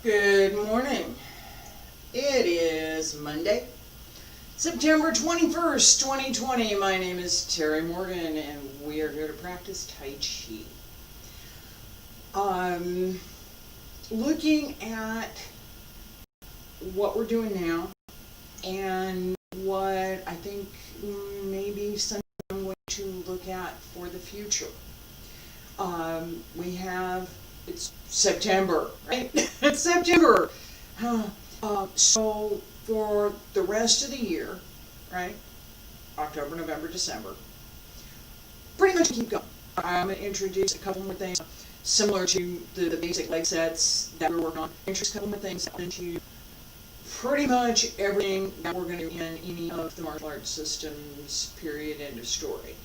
Good morning. It is Monday, September 21st, 2020. My name is Terry Morgan, and we are here to practice Tai Chi. Looking at what we're doing now and what I think maybe something I'm going to look at for the future. It's September, right? It's September. So for the rest of the year, right? October, November, December, pretty much keep going. I'm going to introduce a couple more things similar to the basic leg sets that we're working on. Introduce a couple more things into pretty much everything that we're going to do in any of the martial arts systems, period, end of story.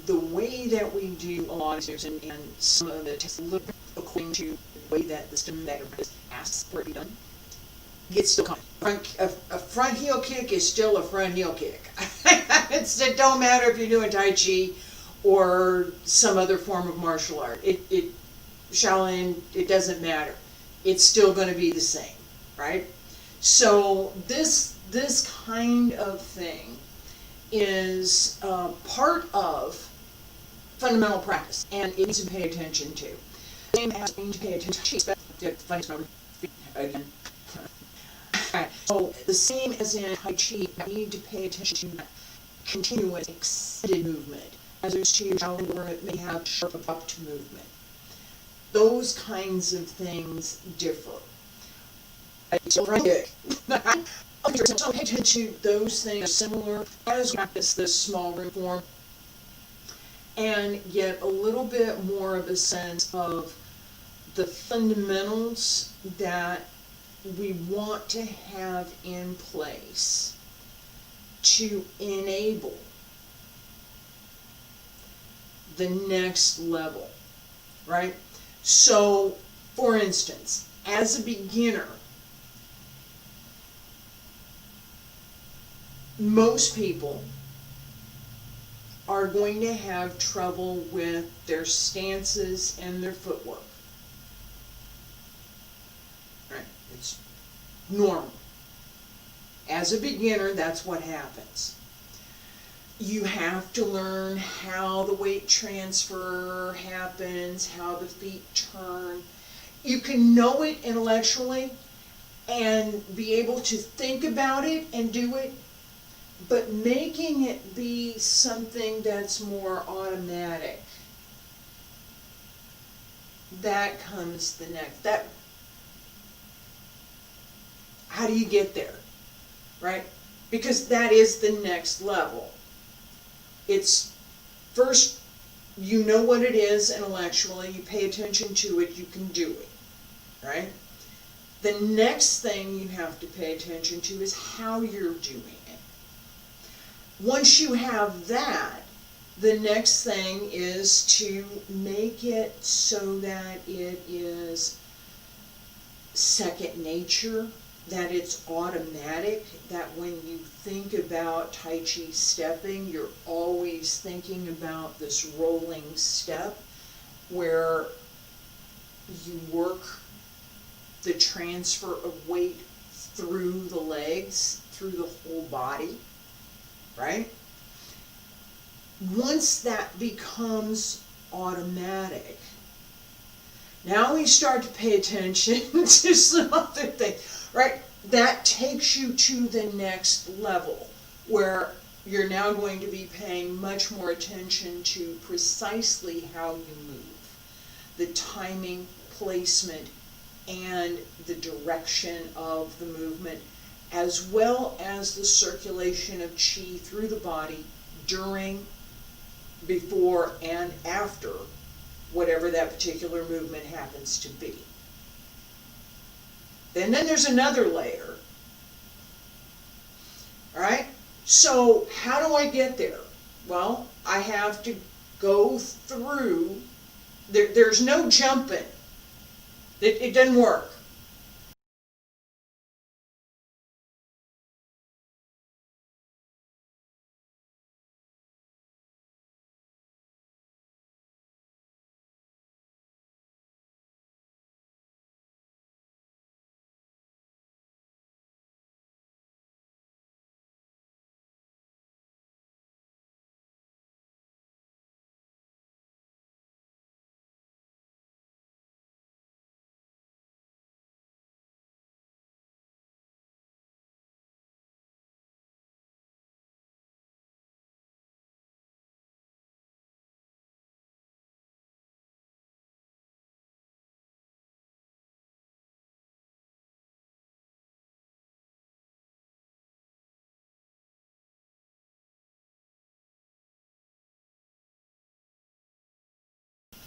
The way that we do a lot of things and some of the tests look according to the way that the system that asks for it to be done, it's still coming. A front heel kick is still a front heel kick. It don't matter if you're doing Tai Chi or some other form of martial art. Shaolin, it doesn't matter. It's still going to be the same, right? So this kind of thing is part of fundamental practice, and it needs to pay attention to. Same as you need to pay attention to again. So the same as in Tai Chi, we need to pay attention to continuous extended movement, as opposed to Shaolin where it may have sharp abrupt movement. Those kinds of things differ. So pay attention to those things similar as we practice this small room form, and get a little bit more of a sense of the fundamentals that we want to have in place to enable the next level, right? So, for instance, as a beginner, most people are going to have trouble with their stances and their footwork. Right? It's normal. As a beginner, that's what happens. You have to learn how the weight transfer happens, how the feet turn. You can know it intellectually and be able to think about it and do it, but making it be something that's more automatic, that comes the next. How do you get there, right? Because that is the next level. It's first, you know what it is intellectually, you pay attention to it, you can do it, right? The next thing you have to pay attention to is how you're doing it. Once you have that, the next thing is to make it so that it is second nature, that it's automatic, that when you think about Tai Chi stepping, you're always thinking about this rolling step where you work the transfer of weight through the legs, through the whole body. Right? Once that becomes automatic, now we start to pay attention to some other things, right? That takes you to the next level where you're now going to be paying much more attention to precisely how you move, the timing, placement, and the direction of the movement, as well as the circulation of qi through the body during, before, and after whatever that particular movement happens to be. And then there's another layer. All right? So how do I get there? Well, I have to go through, there's no jumping. It doesn't work.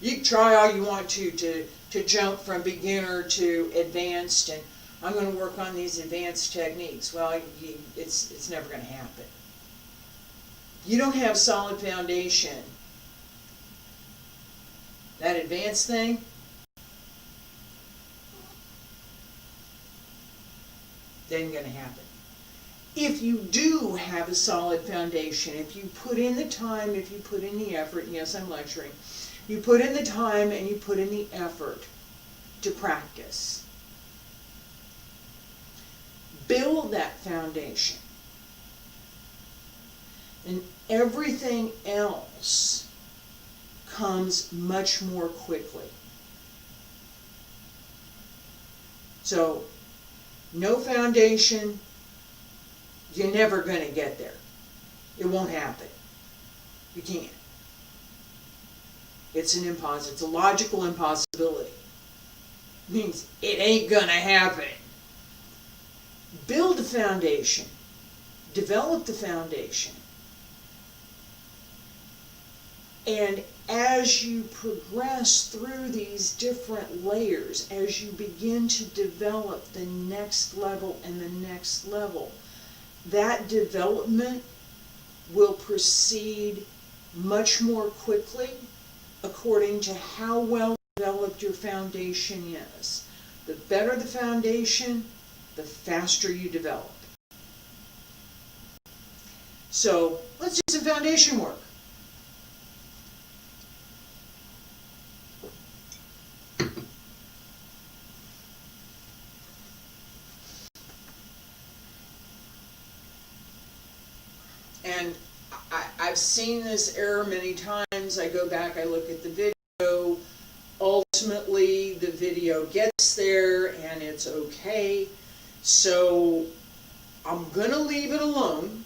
You can try all you want to jump from beginner to advanced, and I'm going to work on these advanced techniques. Well, it's never going to happen. You don't have solid foundation. That advanced thing, that ain't going to happen. If you do have a solid foundation, if you put in the time, if you put in the effort, and yes, I'm lecturing, you put in the time and you put in the effort to practice, build that foundation, and everything else comes much more quickly. So, no foundation, you're never going to get there. It won't happen. You can't. It's a logical impossibility. It means it ain't going to happen. Build the foundation. Develop the foundation. And as you progress through these different layers, as you begin to develop the next level and the next level, that development will proceed much more quickly according to how well developed your foundation is. The better the foundation, the faster you develop. So let's do some foundation work. And I've seen this error many times. I go back, I look at the video. Ultimately, the video gets there and it's okay. So I'm going to leave it alone.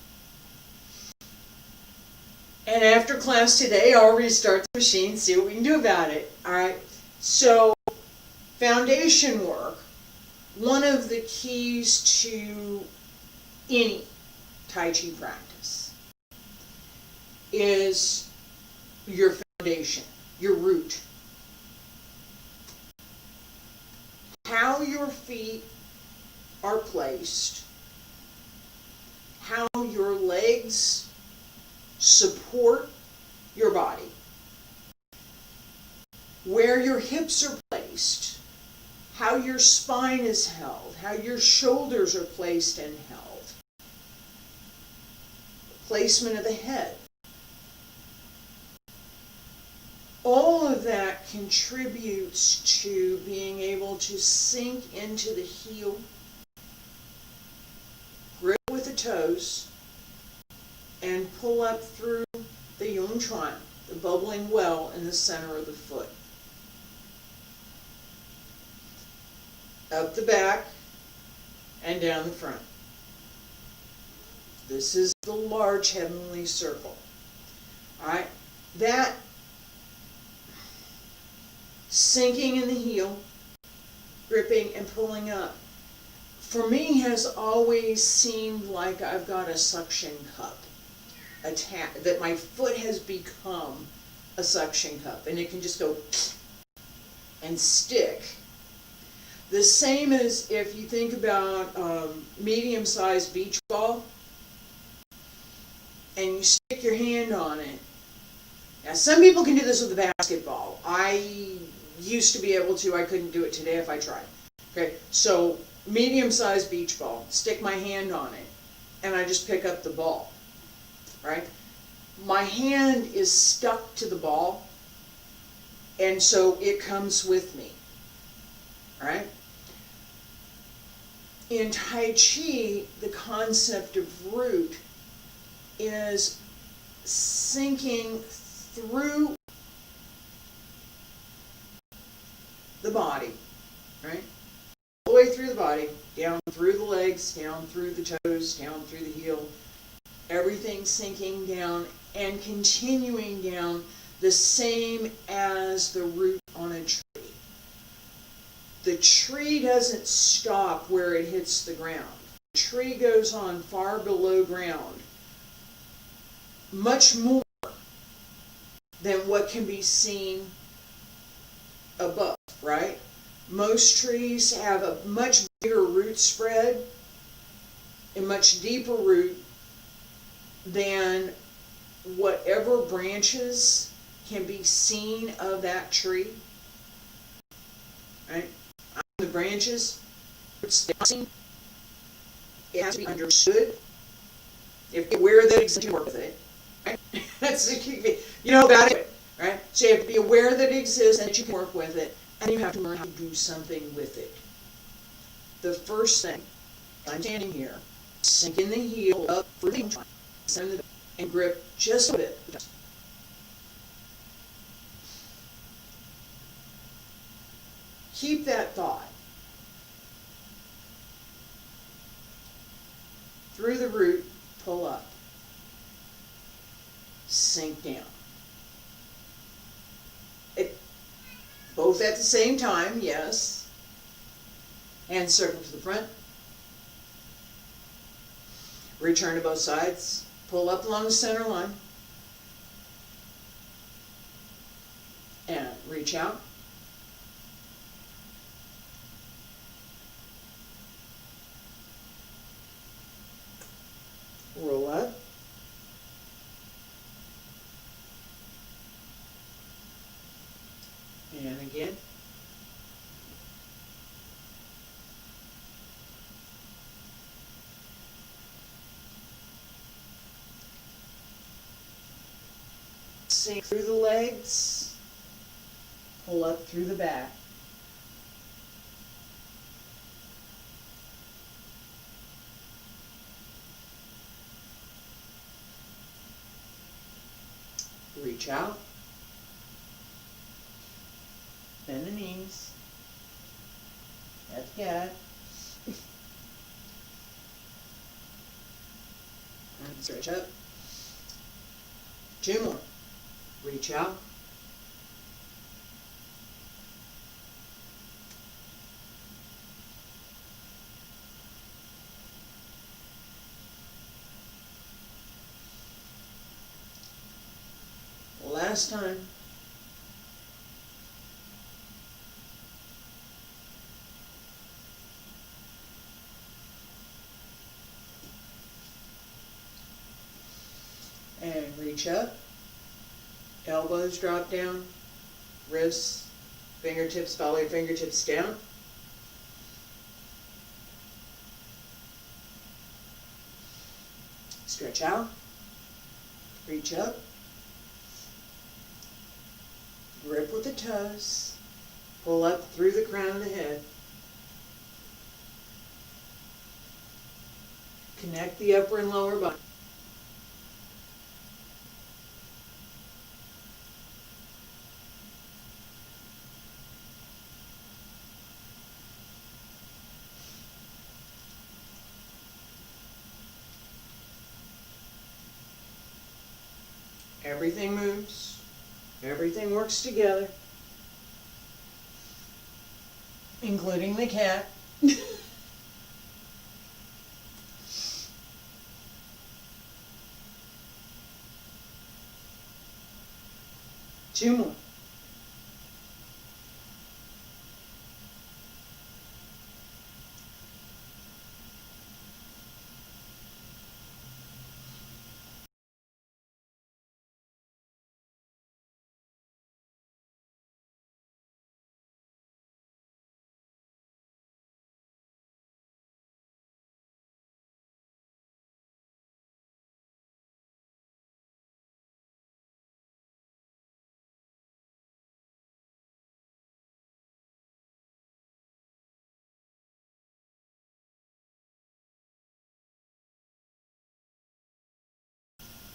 And after class today, I'll restart the machine, see what we can do about it. Alright, so foundation work, one of the keys to any Taiji practice is your foundation, your root. How your feet are placed, how your legs support your body, where your hips are placed, how your spine is held, how your shoulders are placed and held, placement of the head. All of that contributes to being able to sink into the heel, grip with the toes, and pull up through the Yang Luchan, the bubbling well in the center of the foot. Up the back and down the front. This is the large heavenly circle. Alright, that sinking in the heel, gripping and pulling up, for me has always seemed like I've got a suction cup attached, that my foot has become a suction cup and it can just go and stick. The same as if you think about medium-sized beach ball and you stick your hand on it. Now some people can do this with a basketball. I used to be able to, I couldn't do it today if I tried. Okay, so medium-sized beach ball, stick my hand on it, and I just pick up the ball, right? My hand is stuck to the ball, and so it comes with me, right? In Tai Chi, the concept of root is sinking through the body, right? All the way through the body, down through the legs, down through the toes, down through the heel, everything sinking down and continuing down the same as the root on a tree. The tree doesn't stop where it hits the ground. The tree goes on far below ground, much more than what can be seen above, right? Most trees have a much bigger root spread and much deeper root than whatever branches can be seen of that tree, right? The branches, it's seen, it has to be understood. If you're aware that exists, you can work with it, right? That's the key. You know about it, right? So you have to be aware that it exists and that you can work with it, and you have to learn how to do something with it. The first thing, I'm standing here, sinking the heel up for the and grip just a bit. Keep that thought. Through the root, pull up. Sink down. Both at the same time, yes. Hand circle to the front. Return to both sides. Pull up along the center line. And reach out. Roll up. And again. Sink through the legs. Pull up through the back. Reach out. Bend the knees. That's good. And stretch up. 2 more. Reach out. Last time. And reach up. Elbows drop down. Wrists, fingertips, follow your fingertips down. Stretch out. Reach up. Grip with the toes. Pull up through the crown of the head. Connect the upper and lower body. Everything moves. Everything works together. Including the cat. 2 more.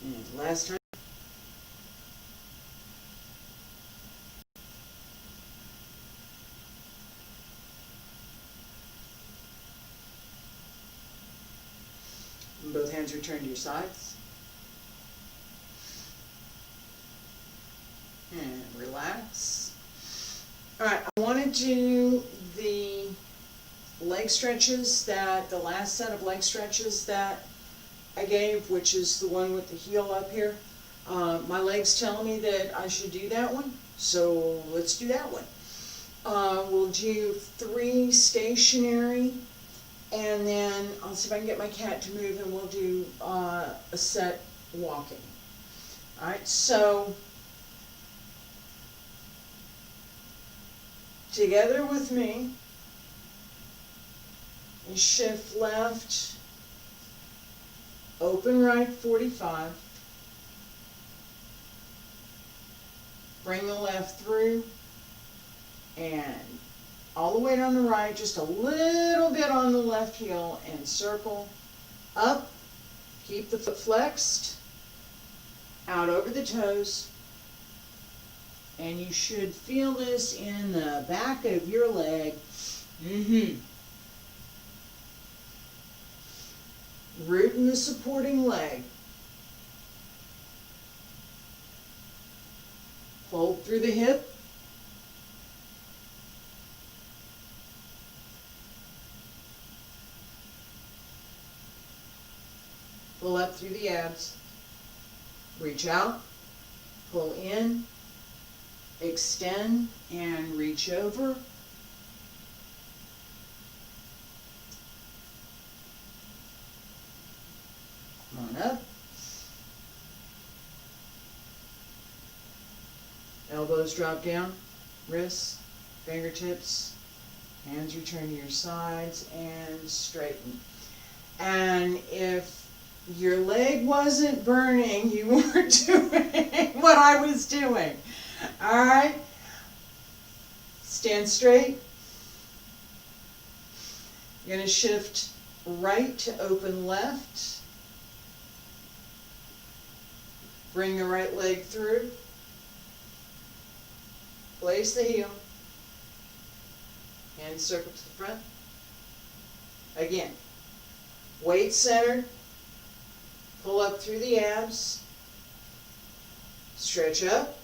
And last time. And both hands return to your sides. And relax. Alright, I want to do the leg stretches the last set of leg stretches that I gave, which is the one with the heel up here. My leg's telling me that I should do that one, so let's do that one. We'll do 3 stationary, and then I'll see if I can get my cat to move, and we'll do a set walking. Alright, so together with me, and shift left, open right 45, bring the left through, and all the way down the right, just a little bit on the left heel, and circle up, keep the foot flexed, out over the toes, and you should feel this in the back of your leg. Root in the supporting leg. Fold through the hip. Pull up through the abs. Reach out. Pull in. Extend and reach over. Come on up. Elbows drop down, wrists, fingertips, hands return to your sides, and straighten. And if your leg wasn't burning, you weren't doing what I was doing. All right? Stand straight. You're going to shift right to open left. Bring the right leg through. Place the heel. Hand circle to the front. Again, weight centered. Pull up through the abs. Stretch up.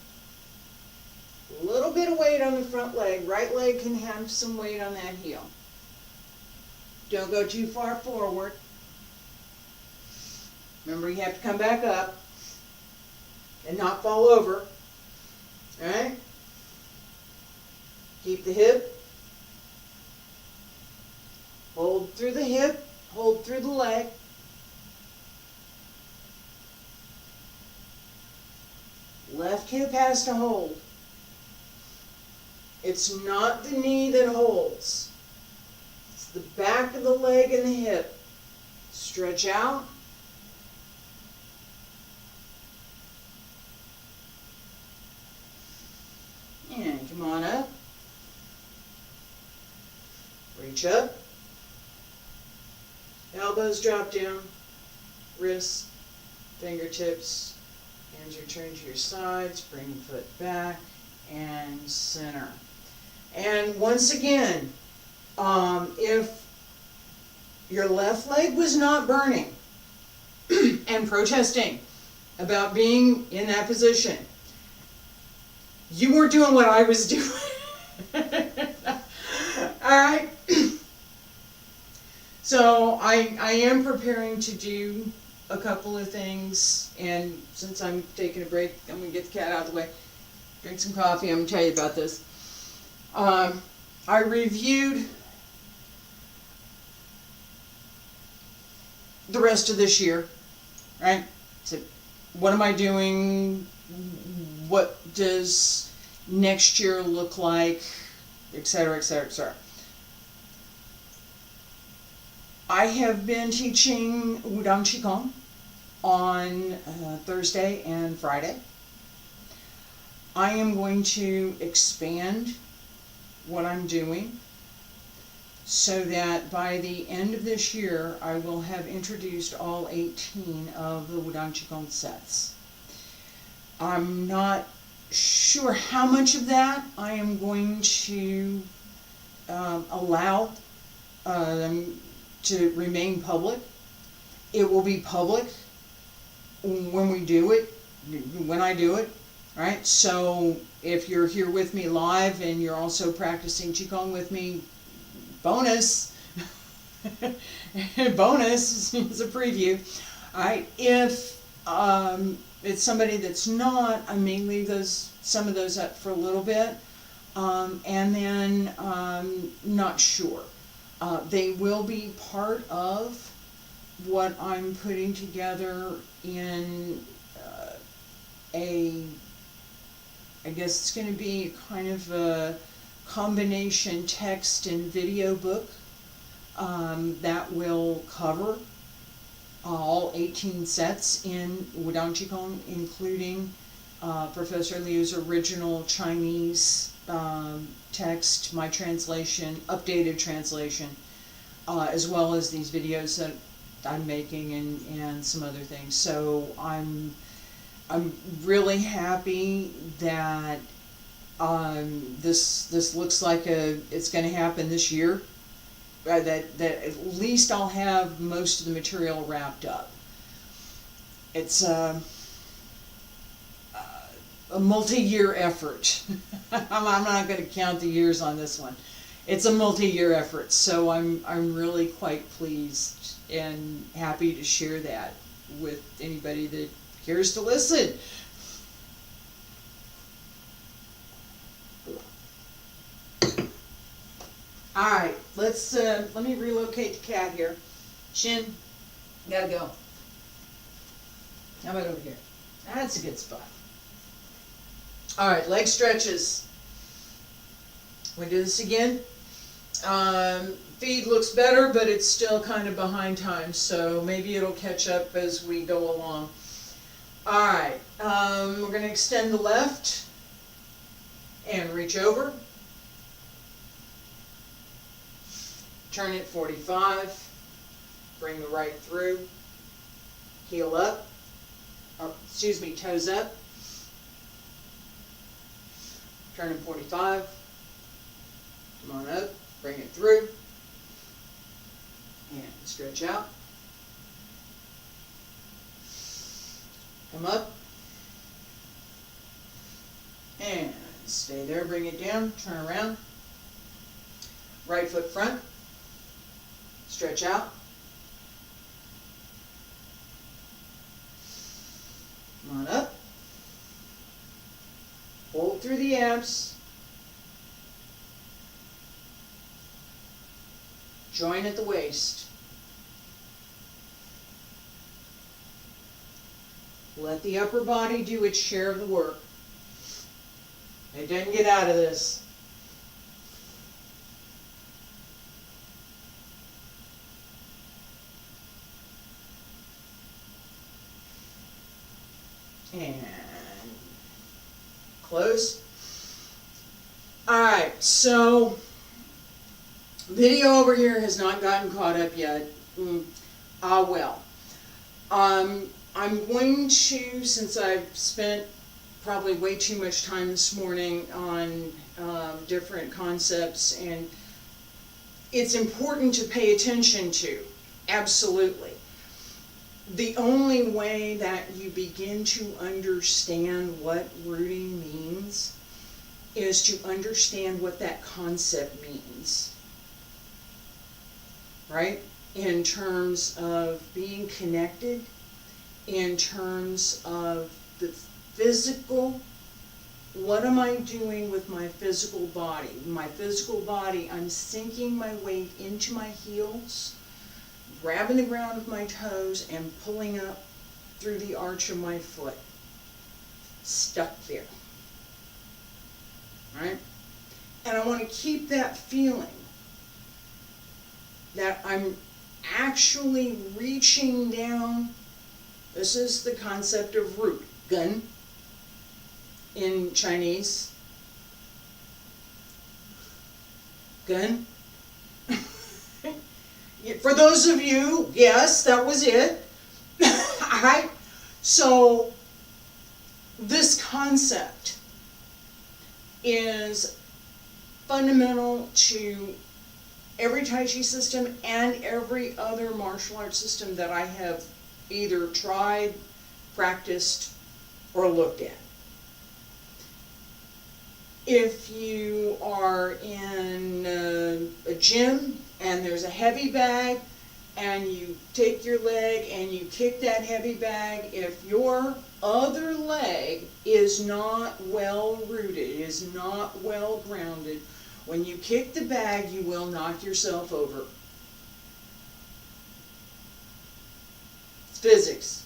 A little bit of weight on the front leg. Right leg can have some weight on that heel. Don't go too far forward. Remember, you have to come back up and not fall over. Alright? Keep the hip. Hold through the hip. Hold through the leg. Left hip has to hold. It's not the knee that holds. It's the back of the leg and the hip. Stretch out. And come on up. Reach up. Elbows drop down. Wrists, fingertips, hands return to your sides. Bring the foot back and center. And once again, if your left leg was not burning and protesting about being in that position, you weren't doing what I was doing. Alright? So I am preparing to do a couple of things, and since I'm taking a break, I'm going to get the cat out of the way, drink some coffee. I'm going to tell you about this. I reviewed the rest of this year, right? So what am I doing? What does next year look like? Etc., etc., etc. I have been teaching Wudang Qigong on Thursday and Friday. I am going to expand what I'm doing so that by the end of this year I will have introduced all 18 of the Wudang Qigong sets. I'm not sure how much of that I am going to allow to remain public. It will be public when we do it, when I do it, right? So if you're here with me live and you're also practicing Qigong with me, bonus, bonus is a preview. All right, if it's somebody that's not, I may leave some of those up for a little bit. And then, not sure. They will be part of what I'm putting together in I guess it's going to be kind of a combination text and video book that will cover all 18 sets in Wudang Qigong, including Professor Liu's original Chinese text, my translation, updated translation, as well as these videos that I'm making and some other things. So I'm really happy that this looks like it's going to happen this year. That at least I'll have most of the material wrapped up. It's a multi-year effort. I'm not going to count the years on this one. It's a multi-year effort, so I'm really quite pleased and happy to share that with anybody that cares to listen. All right, let me relocate the cat here. Shin, gotta go. How about over here? That's a good spot. All right, leg stretches. We do this again. Feed looks better, but it's still kind of behind time, so maybe it'll catch up as we go along. All right, we're going to extend the left and reach over. Turn it 45. Bring the right through. Heel up. Or, excuse me, toes up. Turn it 45. Come on up. Bring it through. And stretch out. Come up. And stay there. Bring it down. Turn around. Right foot front. Stretch out. Come on up. Hold through the abs. Join at the waist. Let the upper body do its share of the work. It didn't get out of this. And close. Alright, so video over here has not gotten caught up yet. Well. I'm going to, since I've spent probably way too much time this morning on different concepts, and it's important to pay attention to, absolutely. The only way that you begin to understand what rooting means is to understand what that concept means, right? In terms of being connected, in terms of the physical, what am I doing with my physical body? My physical body, I'm sinking my weight into my heels, grabbing the ground with my toes and pulling up through the arch of my foot. Stuck there. Right? And I want to keep that feeling that I'm actually reaching down. This is the concept of root, gun, in Chinese. Gun. For those of you, yes, that was it. Alright? So, this concept is fundamental to every Taiji system and every other martial arts system that I have either tried, practiced, or looked at. If you are in a gym and there's a heavy bag and you take your leg and you kick that heavy bag, if your other leg is not well rooted, is not well grounded, when you kick the bag, you will knock yourself over. It's physics.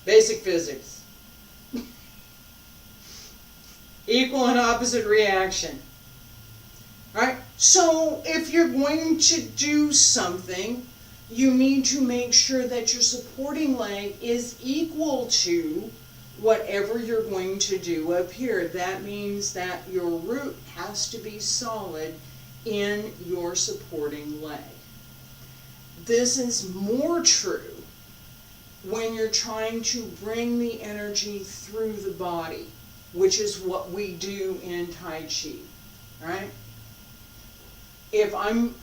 Basic physics. Equal and opposite reaction. Right? So if you're going to do something, you need to make sure that your supporting leg is equal to whatever you're going to do up here. That means that your root has to be solid in your supporting leg. This is more true when you're trying to bring the energy through the body, which is what we do in Taiji, right? If I'm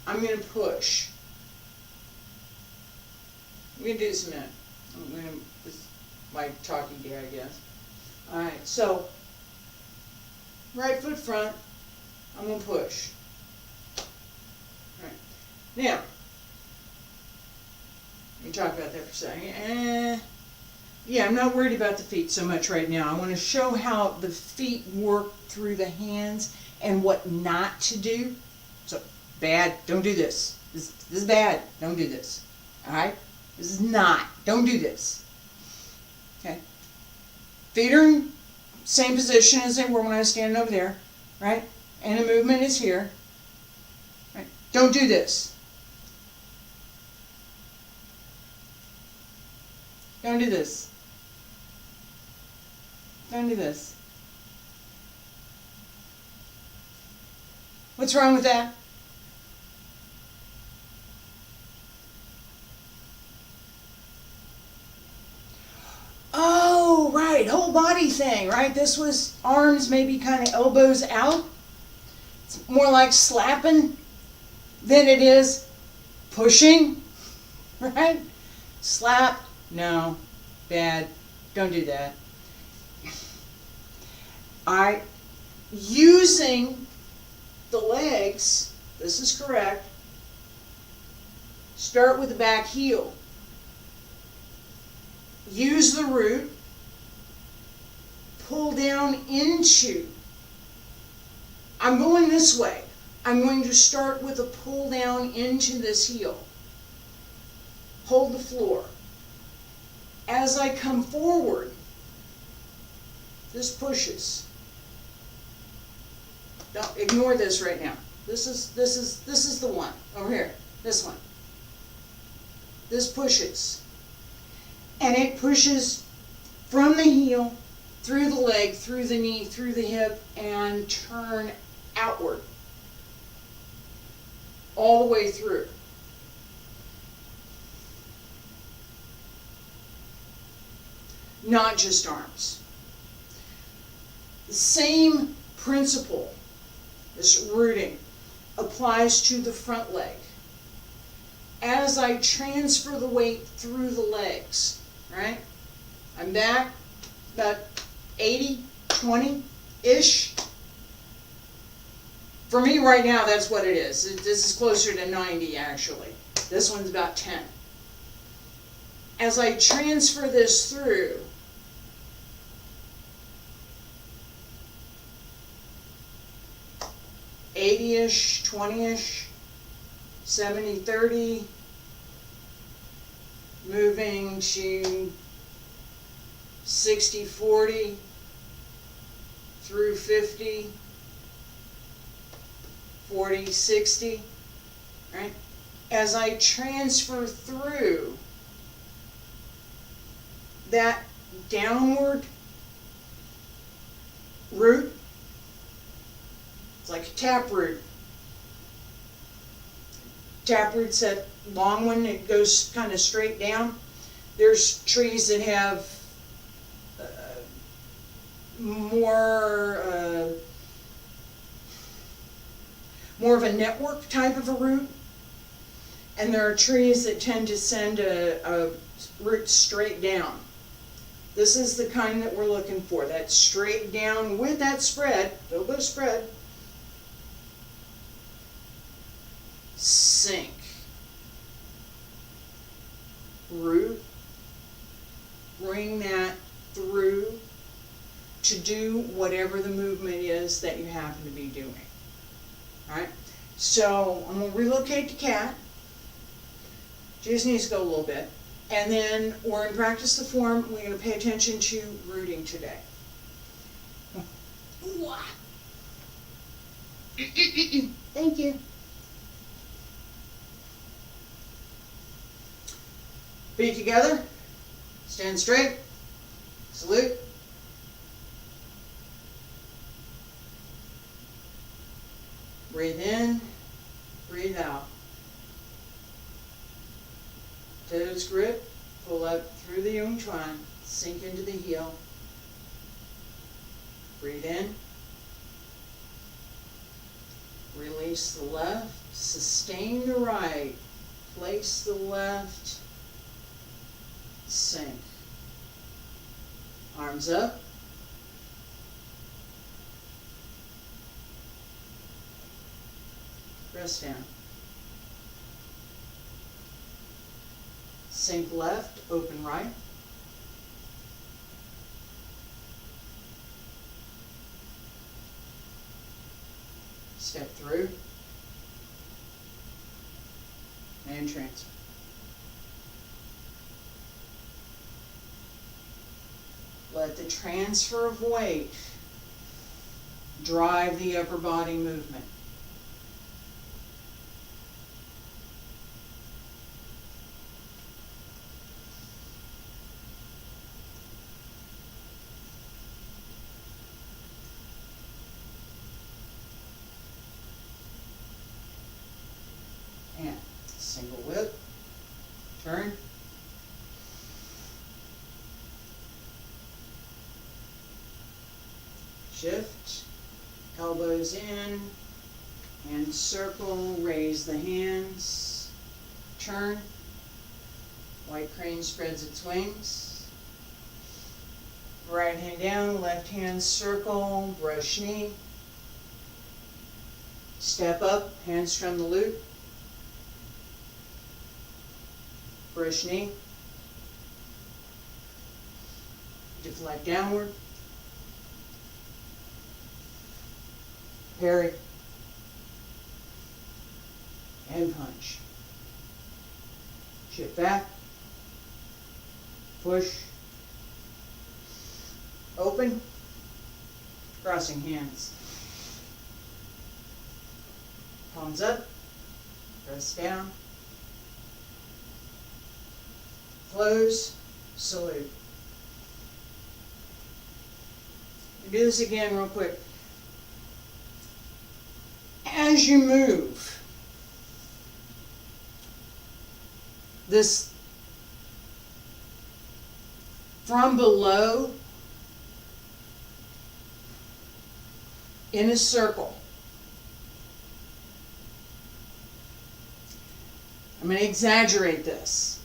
going to push. I'm going to do this in a minute. This is my talking day, I guess. Alright, so, right foot front, I'm going to push. Alright, now, let me talk about that for a second. Yeah, I'm not worried about the feet so much right now. I want to show how the feet work through the hands and what not to do. So, bad, don't do this. This is bad, don't do this. Alright? This is not, don't do this. Okay? Feet are in same position as they were when I was standing over there. Right? And the movement is here. Right? Don't do this. Don't do this. Don't do this. What's wrong with that? Oh, right, whole body thing, right? This was arms maybe kind of elbows out. It's more like slapping than it is pushing, right? Slap, no, bad, don't do that. Using the legs, this is correct. Start with the back heel. Use the root. Pull down into. I'm going this way. I'm going to start with a pull down into this heel. Hold the floor. As I come forward, this pushes. Don't ignore this right now. This is the one over here. This one. This pushes. And it pushes from the heel, through the leg, through the knee, through the hip, and turn outward. All the way through. Not just arms. The same principle, this rooting, applies to the front leg. As I transfer the weight through the legs, right? I'm back about 80, 20-ish. For me right now, that's what it is. This is closer to 90, actually. This one's about 10. As I transfer this through, $80-ish, 20-ish, 70-30, moving to 60-40, through 50, 40-60, right? As I transfer through that downward root, it's like a taproot. Taproot's that long one that goes kind of straight down. There's trees that have more of a network type of a root, and there are trees that tend to send a root straight down. This is the kind that we're looking for, that straight down with that spread, a little bit of spread. sink. Root. Bring that through to do whatever the movement is that you happen to be doing. Alright? So I'm going to relocate the cat. Just needs to go a little bit. And then we're in practice the form. We're going to pay attention to rooting today. Thank you. Feet together. Stand straight. Salute. Breathe in. Breathe out. Toes grip. Pull up through the Yang Chuan. Sink into the heel. Breathe in. Release the left. Sustain the right. Place the left. Sink. Arms up. Press down. Sink left, open right. Step through. And transfer. Let the transfer of weight drive the upper body movement. And single whip, turn. Shift, elbows in, and circle, raise the hands, turn, white crane spreads its wings, right hand down, left hand circle, brush knee, step up, Hands Strum The Lute, brush knee, deflect downward, parry, and punch. Shift back, push, open, crossing hands. Palms up, press down, close, salute. Do this again real quick. As you move, this from below in a circle. I'm going to exaggerate this.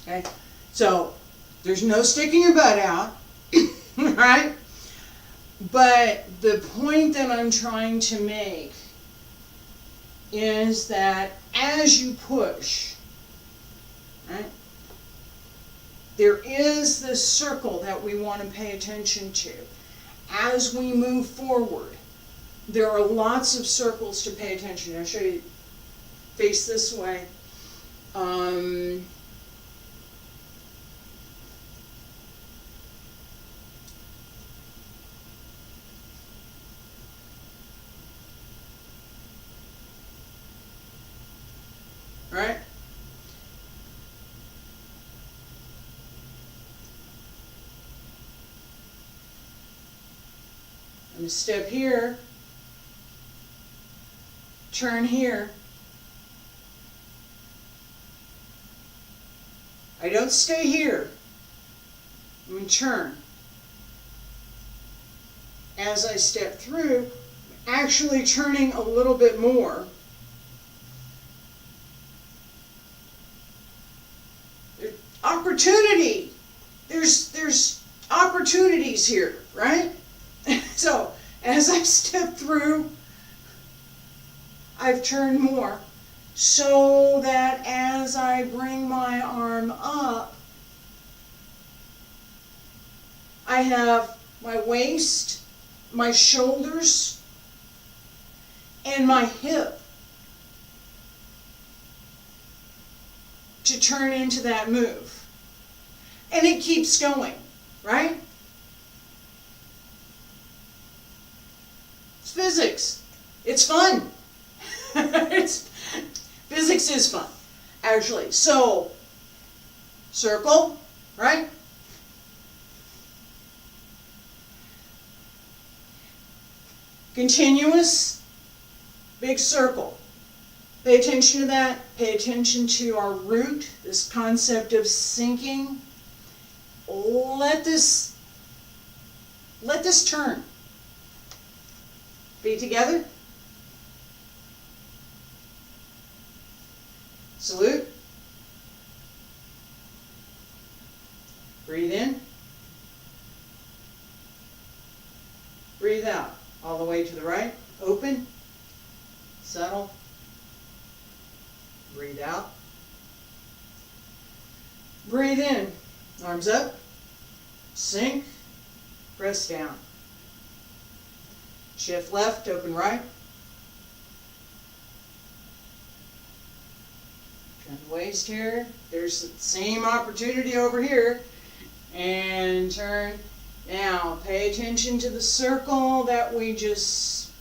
Okay, so there's no sticking your butt out, right? But the point that I'm trying to make is that as you push, right, there is this circle that we want to pay attention to. As we move forward, there are lots of circles to pay attention to. I'll show you, face this way. Right? I'm going to step here, turn here. I don't stay here. I'm going to turn. As I step through, actually turning a little bit more. Opportunity. There's opportunities here, right? So as I step through, I've turned more so that as I bring my arm up, I have my waist, my shoulders, and my hip to turn into that move. And it keeps going, right? It's physics. It's fun. Physics is fun, actually. So, circle, right? Continuous, big circle. Pay attention to that. Pay attention to our root, this concept of sinking. Let this turn. Feet together. Salute. Breathe in. Breathe out. All the way to the right. Open. Settle. Breathe out. Breathe in. Arms up. Sink. Press down. Shift left. Open right. Turn the waist here. There's the same opportunity over here. And turn. Now, pay attention to the circle that we just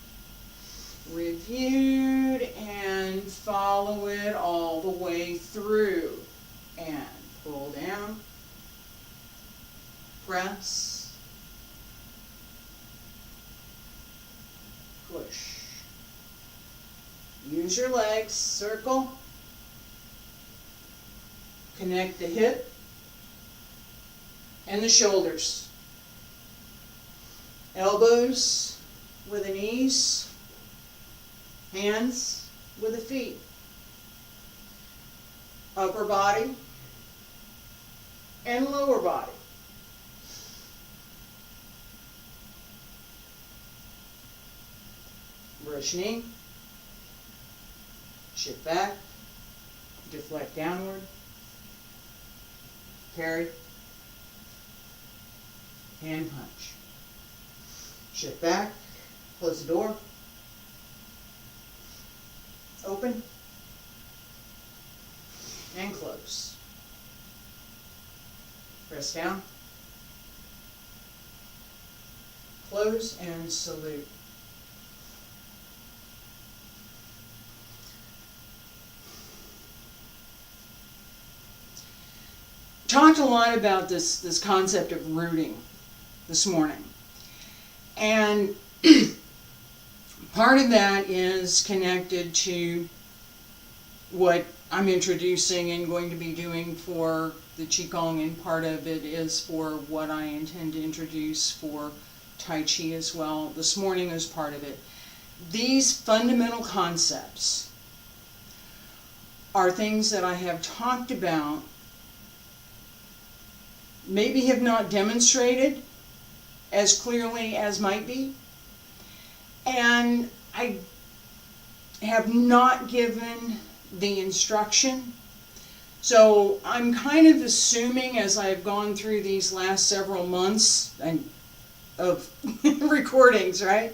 reviewed and follow it all the way through. And pull down. Press. Push. Use your legs. Circle. Connect the hip and the shoulders. Elbows with the knees, hands with the feet. Upper body and lower body. Brush knee, shift back, deflect downward, carry, hand punch. Shift back, close the door, open, and close. Press down, close, and salute. Talked a lot about this concept of rooting this morning. And part of that is connected to what I'm introducing and going to be doing for the Qigong, and part of it is for what I intend to introduce for Tai Chi as well. This morning is part of it. These fundamental concepts are things that I have talked about, maybe have not demonstrated as clearly as might be, and I have not given the instruction. So I'm kind of assuming, as I've gone through these last several months of recordings, right,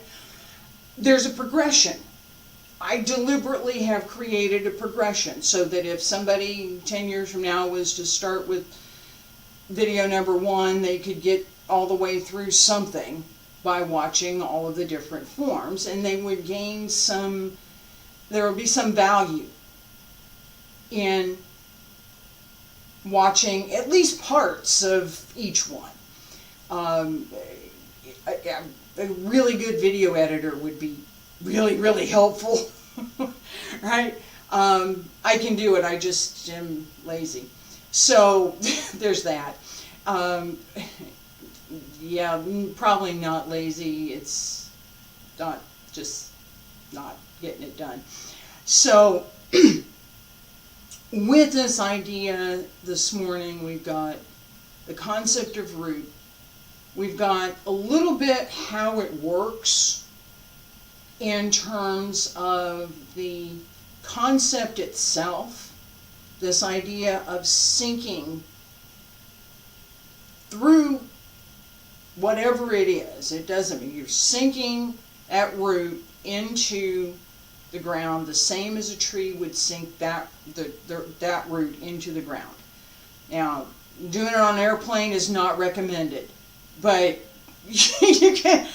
there's a progression. I deliberately have created a progression so that if somebody 10 years from now was to start with video number 1, they could get all the way through something by watching all of the different forms, and they would gain there would be some value in watching at least parts of each one. A really good video editor would be really, really helpful, right? I can do it, I just am lazy. So there's that. Yeah, probably not lazy, it's not getting it done. So with this idea this morning, we've got the concept of root, We've got a little bit how it works in terms of the concept itself, this idea of sinking through whatever it is. It doesn't mean you're sinking at root into the ground, the same as a tree would sink that root into the ground. Now, doing it on an airplane is not recommended, but you can.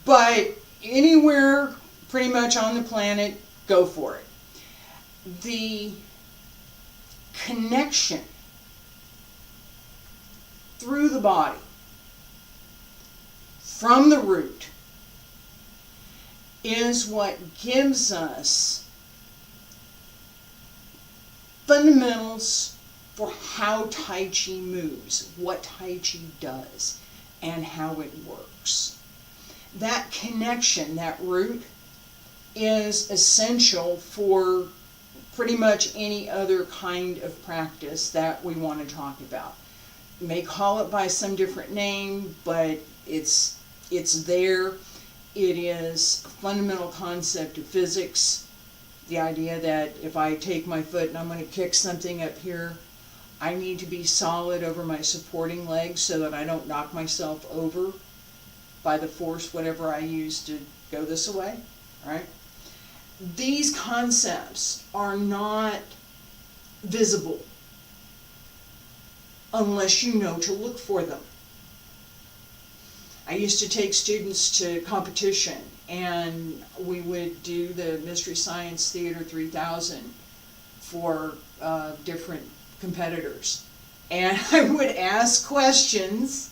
But anywhere, pretty much on the planet, go for it. The connection through the body from the root is what gives us fundamentals for how Taiji moves, what Taiji does, and how it works. That connection, that root, is essential for pretty much any other kind of practice that we want to talk about. You may call it by some different name, but it's there. It is a fundamental concept of physics. The idea that if I take my foot and I'm going to kick something up here, I need to be solid over my supporting legs so that I don't knock myself over by the force, whatever I use to go this way, right? These concepts are not visible unless you know to look for them. I used to take students to competition, and we would do the Mystery Science Theater 3000 for different competitors. And I would ask questions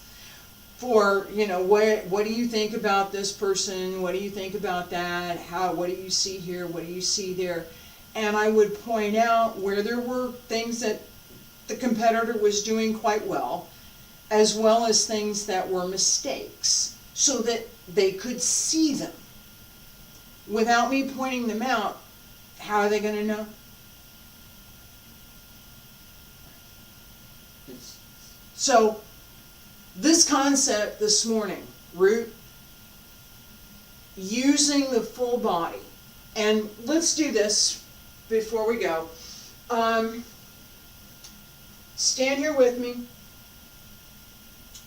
for, you know, what do you think about this person? What do you think about that? What do you see here? What do you see there? And I would point out where there were things that the competitor was doing quite well as things that were mistakes, so that they could see them. Without me pointing them out, how are they going to know? So, this concept this morning, root, using the full body, and let's do this before we go. Stand here with me.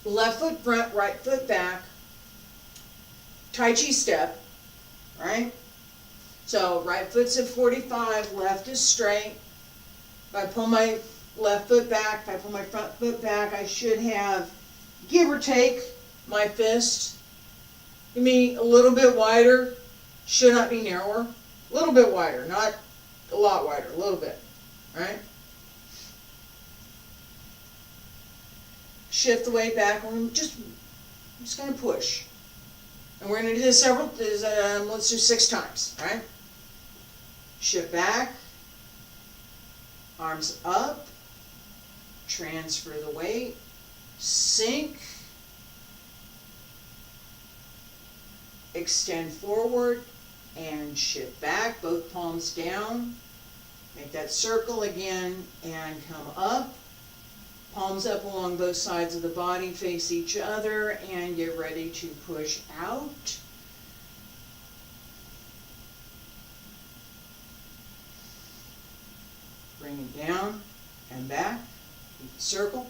Left foot front, right foot back. Taiji step, right? So right foot's at 45, left is straight. If I pull my left foot back, if I pull my front foot back, I should have, give or take, my fist. Give me a little bit wider, should not be narrower. A little bit wider, not a lot wider, a little bit, right? Shift the weight back. I'm just going to push. And we're going to do this let's do 6 times, right? Shift back. Arms up. Transfer the weight. Sink. Extend forward. And shift back. Both palms down. Make that circle again and come up. Palms up along both sides of the body, face each other, and get ready to push out. Bring it down and back. Keep the circle.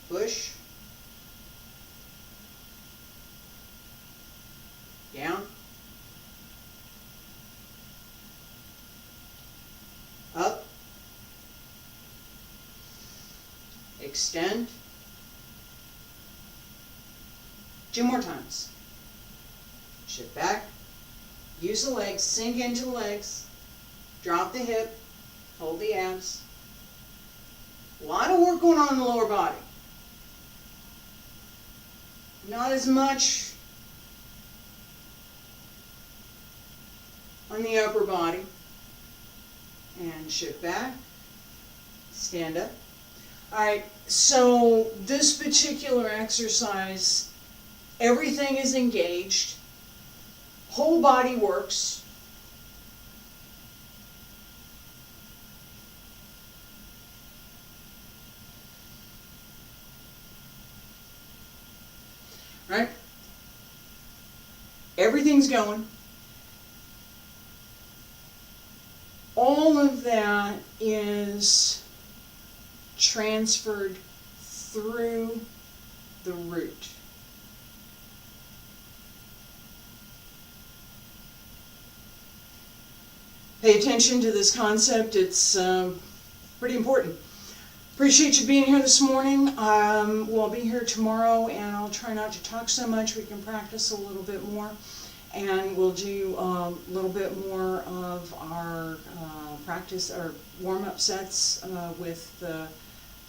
Push. Down. Up. Extend. 2 more times. Shift back. Use the legs. Sink into the legs. Drop the hip. Hold the abs. A lot of work going on in the lower body. Not as much on the upper body. And shift back. Stand up. Alright, so this particular exercise, everything is engaged, whole body works. right? Everything's going. All of that is transferred through the root. Pay attention to this concept. It's pretty important. Appreciate you being here this morning. We'll be here tomorrow, and I'll try not to talk so much. We can practice a little bit more, and we'll do a little bit more of our practice, our warm-up sets with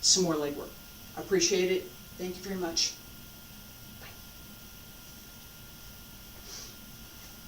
some more leg work. I appreciate it. Thank you very much.